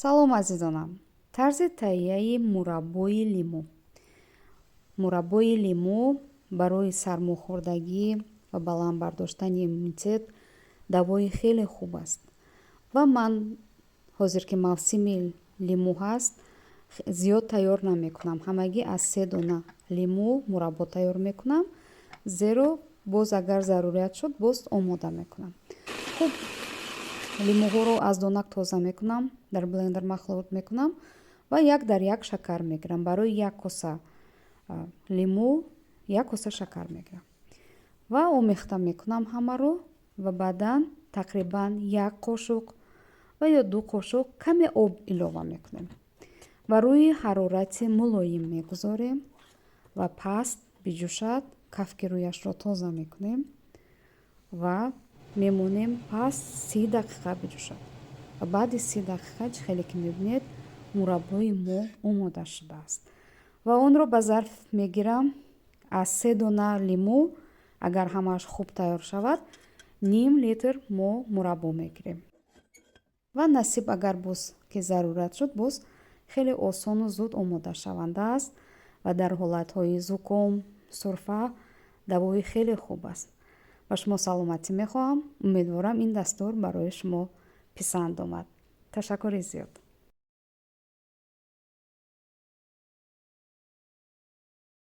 салом азизонам. Тарзи таҳияи мураббои лимӯ. Мураббои лимӯ барои сармохӯрдагӣ ва баландбардоштани иммунитет давои хеле хуб аст. Ва ман ҳозир ки мавсими лимӯ ҳаст, зиёд тайёр намекунам. Ҳамагӣ аз 3 дона лимӯ мураббо тайёр мекунам. Зеро боз агар зарурият шуд, боз омода мекунам. Хуб лимӯҳоро аз донак тоза мекунам, дар блендер махлут мекунам ва 1:1 шакар мегирам. Барои 1 коса лимӯ 1 коса шакар мегирам ва омехта мекунам ҳамаро ва баъдан тақрибан 1 қошуқ ва ё 2 қошуқ каме об илова мекунем ва рӯи ҳарорати мулоим мегузорем ва пас биҷӯшад. Кафки рӯяшро тоза мекунем ва мемонем пас 30 дақиқа биҷӯшад. Ва баъди 30 дақиқа хеле ки мебинед мураббои мо омода шудааст. Ва онро ба зарф мегирам. Аз 3 дона лимӯ агар ҳамааш хуб тайёр шавад, ним литр мо мураббо мегирем. Ва насиб агар боз ки зарурат шуд, боз хеле осону зуд омодашаванда аст ва дар ҳолатҳои зуком, сурфа давои хеле хуб аст. Ба шумо саломатӣ мехоҳам. Умедворам ин дастур барои шумо писанд омад. Ташаккури зиёд.